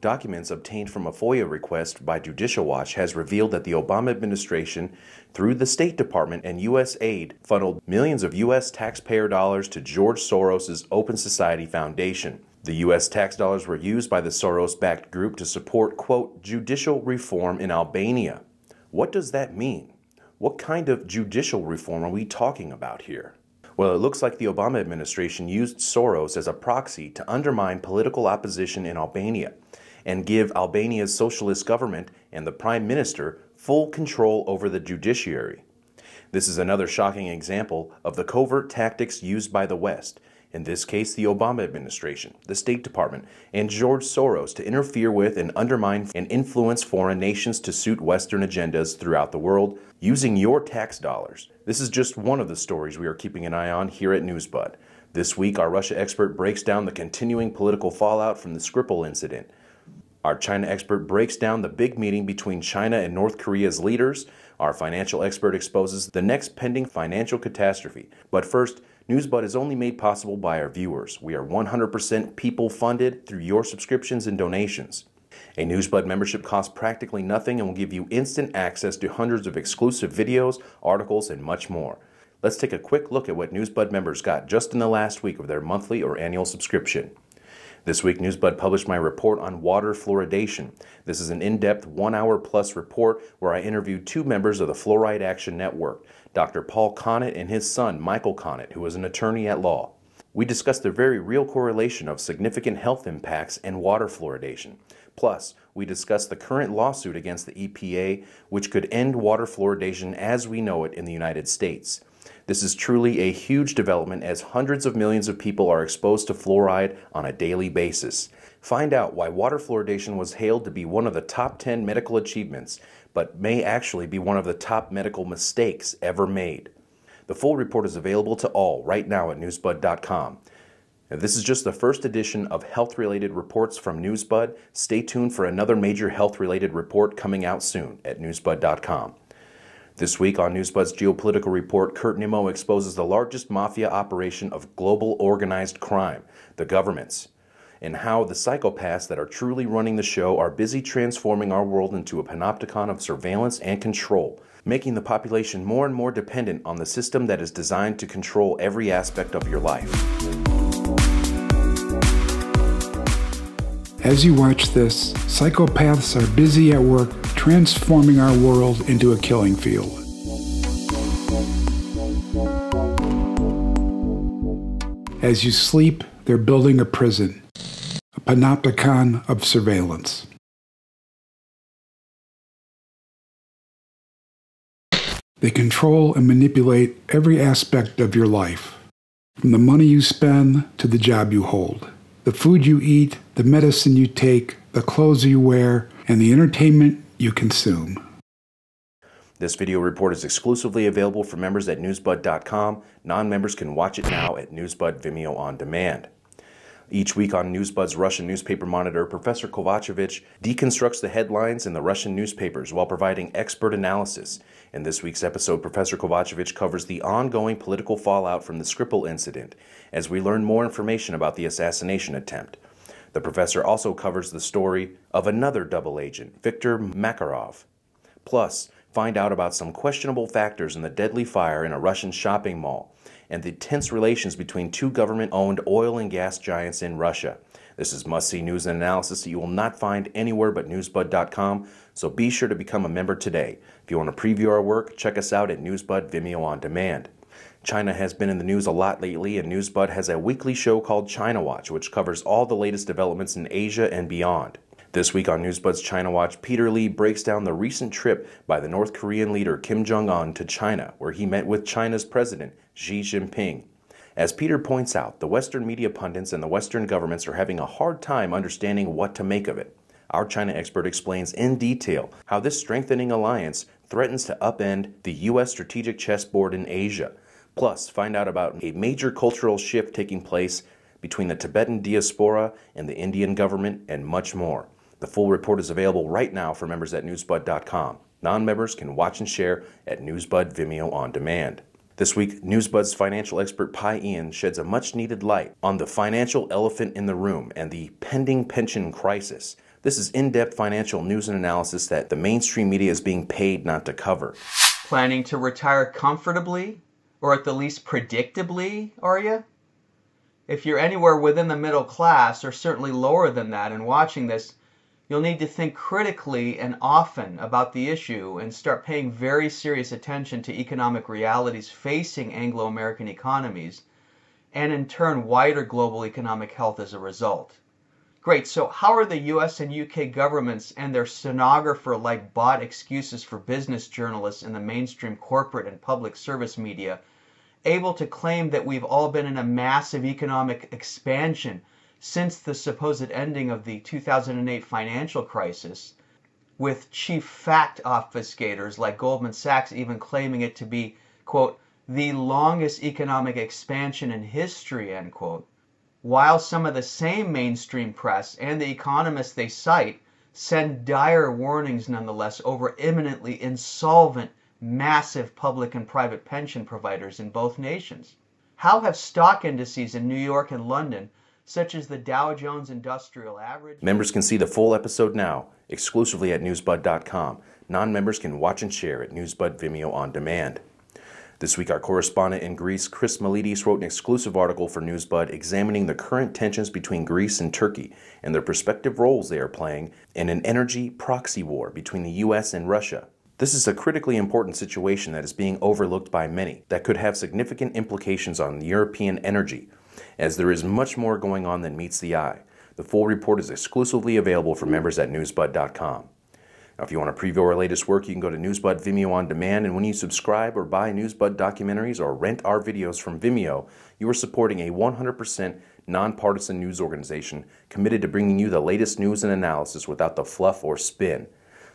documents obtained from a FOIA request by Judicial Watch has revealed that the Obama administration, through the State Department and U.S. aid, funneled millions of U.S. taxpayer dollars to George Soros' Open Society Foundation. The U.S. tax dollars were used by the Soros-backed group to support, quote, judicial reform in Albania. What does that mean? What kind of judicial reform are we talking about here? Well, it looks like the Obama administration used Soros as a proxy to undermine political opposition in Albania and give Albania's socialist government and the prime minister full control over the judiciary. This is another shocking example of the covert tactics used by the West, in this case the Obama administration, the State Department, and George Soros to interfere with and undermine and influence foreign nations to suit Western agendas throughout the world using your tax dollars. This is just one of the stories we are keeping an eye on here at Newsbud. This week, our Russia expert breaks down the continuing political fallout from the Skripal incident. Our China expert breaks down the big meeting between China and North Korea's leaders. Our financial expert exposes the next pending financial catastrophe. But first, Newsbud is only made possible by our viewers. We are 100% people funded through your subscriptions and donations. A Newsbud membership costs practically nothing and will give you instant access to hundreds of exclusive videos, articles, and much more. Let's take a quick look at what Newsbud members got just in the last week of their monthly or annual subscription. This week, Newsbud published my report on water fluoridation. This is an in-depth 1-hour-plus report where I interviewed 2 members of the Fluoride Action Network, Dr. Paul Connett and his son, Michael Connett, who is an attorney at law. We discussed the very real correlation of significant health impacts and water fluoridation. Plus, we discussed the current lawsuit against the EPA, which could end water fluoridation as we know it in the United States. This is truly a huge development as hundreds of millions of people are exposed to fluoride on a daily basis. Find out why water fluoridation was hailed to be one of the top 10 medical achievements, but may actually be one of the top medical mistakes ever made. The full report is available to all right now at newsbud.com. Now, this is just the first edition of health-related reports from Newsbud. Stay tuned for another major health-related report coming out soon at newsbud.com. This week on Newsbud's Geopolitical Report, Kurt Nimmo exposes the largest mafia operation of global organized crime, the governments, and how the psychopaths that are truly running the show are busy transforming our world into a panopticon of surveillance and control, making the population more and more dependent on the system that is designed to control every aspect of your life. As you watch this, psychopaths are busy at work transforming our world into a killing field. As you sleep, they're building a prison, a panopticon of surveillance. They control and manipulate every aspect of your life, from the money you spend to the job you hold, the food you eat, the medicine you take, the clothes you wear, and the entertainment you consume. This video report is exclusively available for members at newsbud.com. Non-members can watch it now at Newsbud Vimeo On Demand. Each week on Newsbud's Russian Newspaper Monitor, Professor Kovacevic deconstructs the headlines in the Russian newspapers while providing expert analysis. In this week's episode, Professor Kovacevic covers the ongoing political fallout from the Skripal incident as we learn more information about the assassination attempt. The professor also covers the story of another double agent, Viktor Makarov. Plus, find out about some questionable factors in the deadly fire in a Russian shopping mall and the tense relations between 2 government-owned oil and gas giants in Russia. This is must-see news and analysis that you will not find anywhere but newsbud.com, so be sure to become a member today. If you want to preview our work, check us out at Newsbud Vimeo On Demand. China has been in the news a lot lately, and Newsbud has a weekly show called China Watch, which covers all the latest developments in Asia and beyond. This week on Newsbud's China Watch, Peter Lee breaks down the recent trip by the North Korean leader Kim Jong-un to China, where he met with China's president, Xi Jinping. As Peter points out, the Western media pundits and the Western governments are having a hard time understanding what to make of it. Our China expert explains in detail how this strengthening alliance threatens to upend the U.S. strategic chessboard in Asia. Plus, find out about a major cultural shift taking place between the Tibetan diaspora and the Indian government, and much more. The full report is available right now for members at newsbud.com. Non-members can watch and share at Newsbud Vimeo On Demand. This week, Newsbud's financial expert Pi Ian sheds a much-needed light on the financial elephant in the room and the pending pension crisis. This is in-depth financial news and analysis that the mainstream media is being paid not to cover. Planning to retire comfortably, or at the least predictably, are you? If you're anywhere within the middle class, or certainly lower than that, and watching this, you'll need to think critically and often about the issue and start paying very serious attention to economic realities facing Anglo-American economies, and in turn wider global economic health as a result. Great, so how are the US and UK governments and their stenographer-like bought excuses for business journalists in the mainstream corporate and public service media able to claim that we've all been in a massive economic expansion since the supposed ending of the 2008 financial crisis, with chief fact obfuscators like Goldman Sachs even claiming it to be, quote, the longest economic expansion in history, end quote, while some of the same mainstream press and the economists they cite send dire warnings nonetheless over imminently insolvent massive public and private pension providers in both nations? How have stock indices in New York and London, such as the Dow Jones Industrial Average... Members can see the full episode now, exclusively at newsbud.com. Non-members can watch and share at Newsbud Vimeo on demand. This week, our correspondent in Greece, Chris Milidis, wrote an exclusive article for Newsbud examining the current tensions between Greece and Turkey and their respective roles they are playing in an energy proxy war between the U.S. and Russia. This is a critically important situation that is being overlooked by many that could have significant implications on European energy, as there is much more going on than meets the eye. The full report is exclusively available for members at newsbud.com. Now, if you want to preview our latest work, you can go to Newsbud Vimeo on demand, and when you subscribe or buy Newsbud documentaries or rent our videos from Vimeo, you are supporting a 100% nonpartisan news organization committed to bringing you the latest news and analysis without the fluff or spin.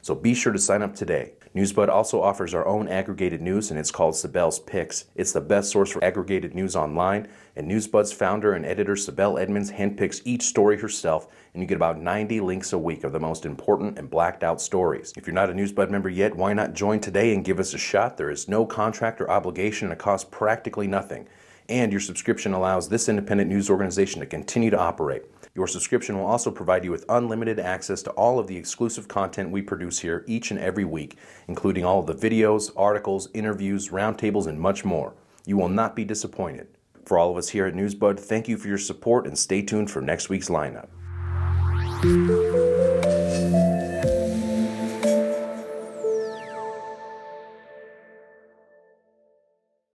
So be sure to sign up today. Newsbud also offers our own aggregated news, and it's called Sibel's Picks. It's the best source for aggregated news online, and Newsbud's founder and editor Sibel Edmonds handpicks each story herself, and you get about 90 links a week of the most important and blacked out stories. If you're not a Newsbud member yet, why not join today and give us a shot? There is no contract or obligation, and it costs practically nothing. And your subscription allows this independent news organization to continue to operate. Your subscription will also provide you with unlimited access to all of the exclusive content we produce here each and every week, including all of the videos, articles, interviews, roundtables, and much more. You will not be disappointed. For all of us here at Newsbud, thank you for your support and stay tuned for next week's lineup.